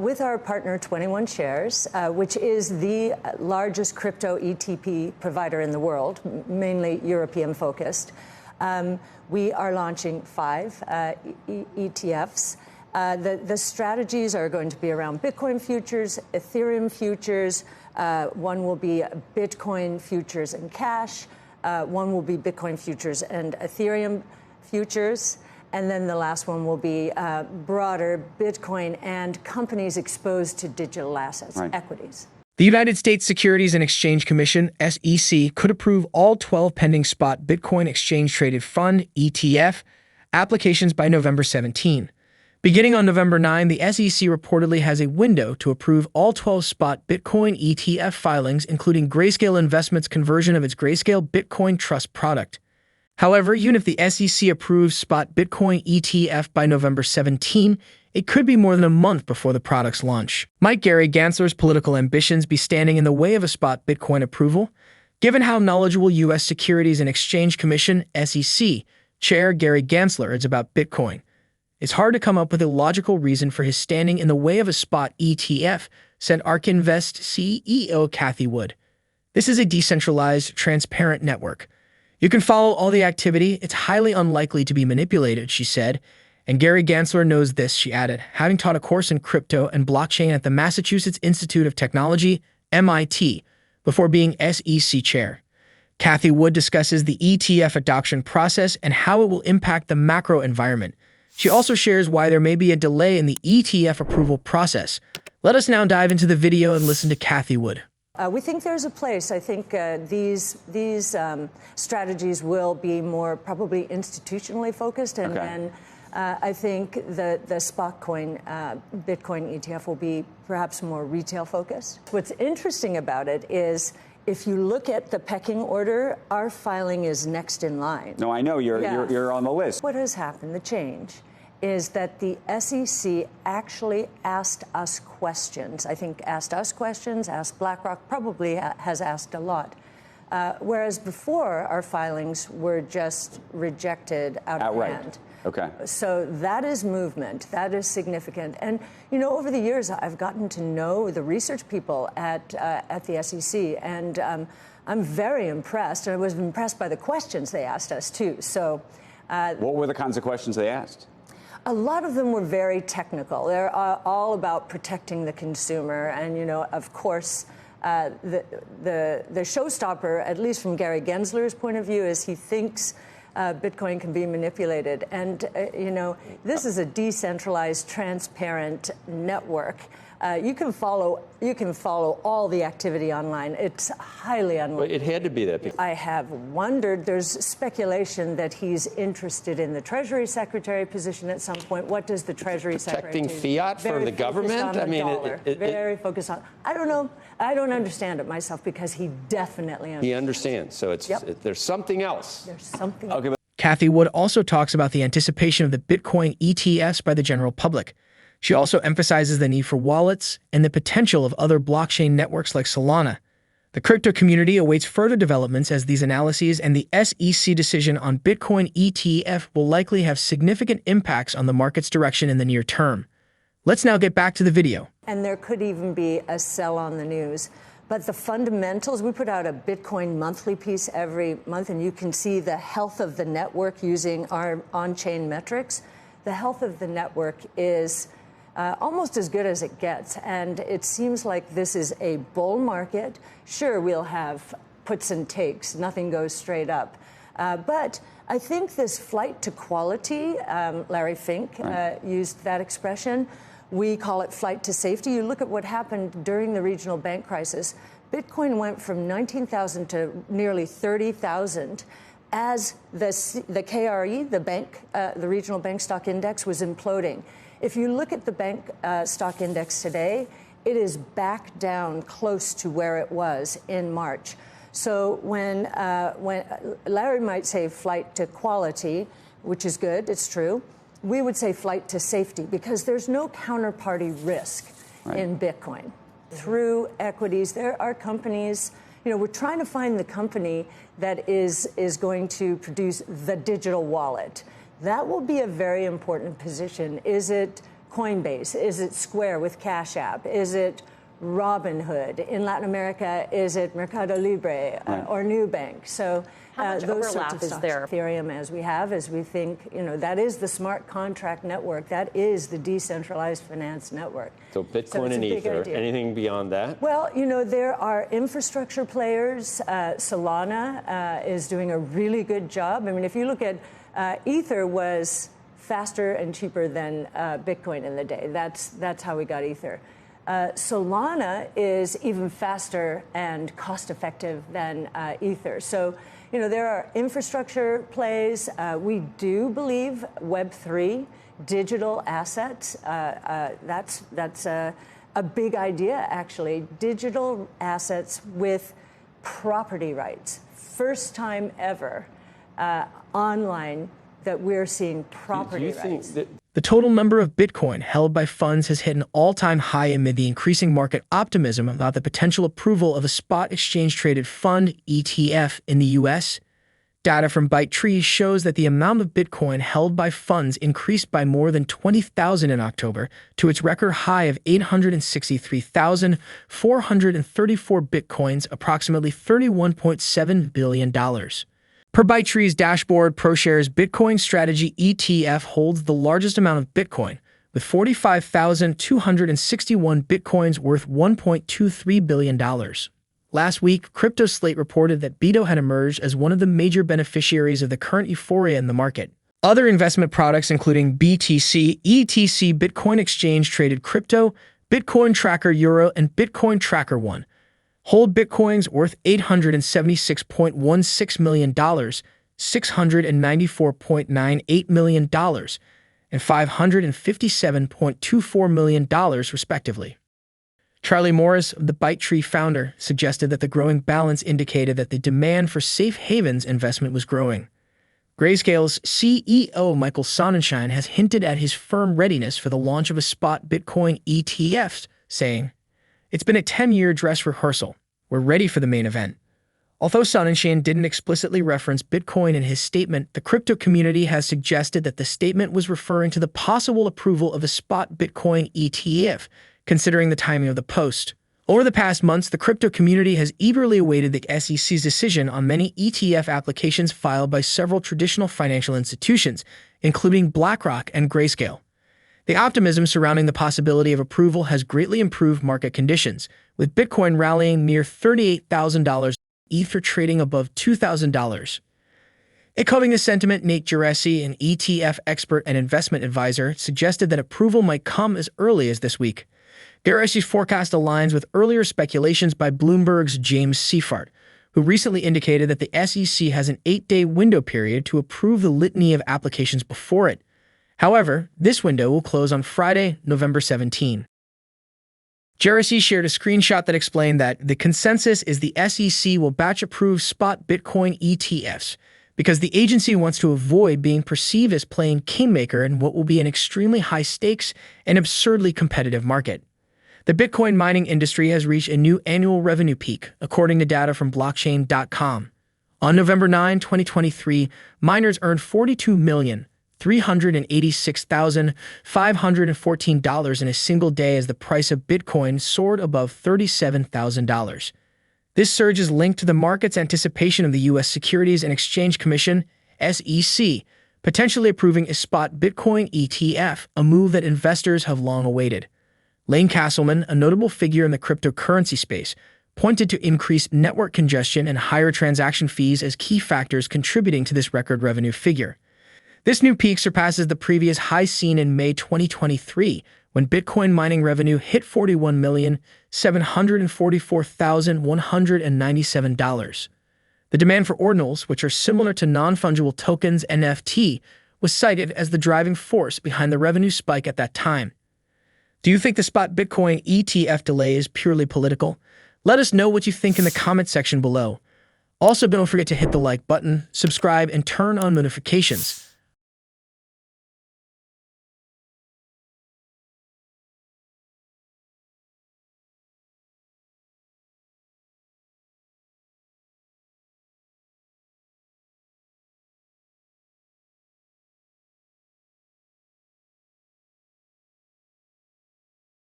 With our partner 21 Shares, which is the largest crypto ETP provider in the world, mainly European focused, we are launching 5 ETFs. The strategies are going to be around Bitcoin futures, Ethereum futures. One will be Bitcoin futures and cash. One will be Bitcoin futures and Ethereum futures. And then the last one will be broader Bitcoin and companies exposed to digital assets, equities. The United States Securities and Exchange Commission, SEC, could approve all 12 pending spot Bitcoin exchange-traded fund, ETF, applications by November 17. Beginning on November 9, the SEC reportedly has a window to approve all 12 spot Bitcoin ETF filings, including Grayscale Investments' conversion of its Grayscale Bitcoin Trust product. However, even if the SEC approves spot Bitcoin ETF by November 17, it could be more than a month before the product's launch. Might Gary Gensler's political ambitions be standing in the way of a spot Bitcoin approval? Given how knowledgeable U.S. Securities and Exchange Commission, SEC, Chair Gary Gensler is about Bitcoin, it's hard to come up with a logical reason for his standing in the way of a spot ETF, said ARK Invest CEO Cathie Wood. This is a decentralized, transparent network. You can follow all the activity. It's highly unlikely to be manipulated, she said. And Gary Gensler knows this, she added, having taught a course in crypto and blockchain at the Massachusetts Institute of Technology, MIT, before being SEC chair. Cathie Wood discusses the ETF adoption process and how it will impact the macro environment. She also shares why there may be a delay in the ETF approval process. Let us now dive into the video and listen to Cathie Wood. We think there's a place. I think these strategies will be more probably institutionally focused, and then I think the spot coin Bitcoin ETF will be perhaps more retail focused. What's interesting about it is if you look at the pecking order, our filing is next in line. No, I know you're on the list. What has happened? The change is that the SEC actually asked us questions. I think asked us questions, asked BlackRock, probably has asked a lot. Whereas before, our filings were just rejected outright. Hand. Okay. So that is movement. That is significant. And, you know, over the years, I've gotten to know the research people at the SEC, and I'm very impressed. And I was impressed by the questions they asked us, too. So what were the kinds of questions they asked? A lot of them were very technical. They're all about protecting the consumer. And, you know, of course, the showstopper, at least from Gary Gensler's point of view, is he thinks Bitcoin can be manipulated. And, you know, this is a decentralized, transparent network. You can follow all the activity online. It's highly unlikely. It had to be that. I have wondered, there's speculation that he's interested in the Treasury Secretary position at some point. What does the Treasury Secretary do? Protecting fiat for the government? I mean, very focused on. I don't know. I don't understand it myself because he definitely understands. He understands. So there's something else. There's something. Okay. Cathie Wood also talks about the anticipation of the Bitcoin ETFs by the general public. She also emphasizes the need for wallets and the potential of other blockchain networks like Solana. The crypto community awaits further developments as these analyses and the SEC decision on Bitcoin ETF will likely have significant impacts on the market's direction in the near term. Let's now get back to the video. And there could even be a sell on the news. But the fundamentals, we put out a Bitcoin monthly piece every month, and you can see the health of the network using our on-chain metrics. The health of the network is almost as good as it gets. And it seems like this is a bull market. Sure, we'll have puts and takes. Nothing goes straight up. But I think this flight to quality, Larry Fink used that expression. We call it flight to safety. You look at what happened during the regional bank crisis. Bitcoin went from 19,000 to nearly 30,000 as the KRE, the regional bank stock index, was imploding. If you look at the bank stock index today, it is back down close to where it was in March. So when Larry might say flight to quality, which is good, it's true, we would say flight to safety because there's no counterparty risk in Bitcoin. Through equities, there are companies, you know, we're trying to find the company that is going to produce the digital wallet. That will be a very important position. Is it Coinbase? Is it Square with Cash App? Is it Robinhood? In Latin America, is it Mercado Libre or Nubank? So how much those overlap sorts of is there? Ethereum, as we think, that is the smart contract network. That is the decentralized finance network. So Bitcoin and Ether. Anything beyond that? Well, there are infrastructure players. Solana is doing a really good job. I mean, if you look at Ether was faster and cheaper than Bitcoin in the day. That's how we got Ether. Solana is even faster and cost-effective than Ether. So, there are infrastructure plays. We do believe Web3, digital assets. That's a big idea, actually. Digital assets with property rights. First time ever online that we're seeing property rights. The total number of Bitcoin held by funds has hit an all-time high amid the increasing market optimism about the potential approval of a spot exchange-traded fund ETF in the U.S. Data from ByteTree shows that the amount of Bitcoin held by funds increased by more than 20,000 in October to its record high of 863,434 Bitcoins, approximately $31.7 billion. Per ByteTree's dashboard, ProShares Bitcoin Strategy ETF holds the largest amount of Bitcoin, with 45,261 Bitcoins worth $1.23 billion. Last week, CryptoSlate reported that BITO had emerged as one of the major beneficiaries of the current euphoria in the market. Other investment products, including BTC, ETC, Bitcoin Exchange Traded Crypto, Bitcoin Tracker Euro, and Bitcoin Tracker One, hold Bitcoins worth $876.16 million, $694.98 million, and $557.24 million, respectively. Charlie Morris, the ByteTree founder, suggested that the growing balance indicated that the demand for safe havens investment was growing. Grayscale's CEO Michael Sonnenschein has hinted at his firm readiness for the launch of a spot Bitcoin ETF, saying, "It's been a 10-year dress rehearsal. We're ready for the main event." Although Sonnenschein didn't explicitly reference Bitcoin in his statement, the crypto community has suggested that the statement was referring to the possible approval of a spot Bitcoin ETF, considering the timing of the post. Over the past months, the crypto community has eagerly awaited the SEC's decision on many ETF applications filed by several traditional financial institutions, including BlackRock and Grayscale. The optimism surrounding the possibility of approval has greatly improved market conditions, with Bitcoin rallying near $38,000, Ether trading above $2,000. Echoing this sentiment, Nate Geraci, an ETF expert and investment advisor, suggested that approval might come as early as this week. Geraci's forecast aligns with earlier speculations by Bloomberg's James Seifert, who recently indicated that the SEC has an 8-day window period to approve the litany of applications before it. However, this window will close on Friday, November 17. Geraci shared a screenshot that explained that the consensus is the SEC will batch approve spot Bitcoin ETFs because the agency wants to avoid being perceived as playing kingmaker in what will be an extremely high stakes and absurdly competitive market. The Bitcoin mining industry has reached a new annual revenue peak, according to data from blockchain.com. On November 9, 2023, miners earned $42,386,514 in a single day as the price of Bitcoin soared above $37,000. This surge is linked to the market's anticipation of the U.S. Securities and Exchange Commission, SEC, potentially approving a spot Bitcoin ETF, a move that investors have long awaited. Lane Castleman, a notable figure in the cryptocurrency space, pointed to increased network congestion and higher transaction fees as key factors contributing to this record revenue figure. This new peak surpasses the previous high seen in May 2023, when Bitcoin mining revenue hit $41,744,197. The demand for ordinals, which are similar to non-fungible tokens NFT, was cited as the driving force behind the revenue spike at that time. Do you think the spot Bitcoin ETF delay is purely political? Let us know what you think in the comment section below. Also, don't forget to hit the like button, subscribe, and turn on notifications.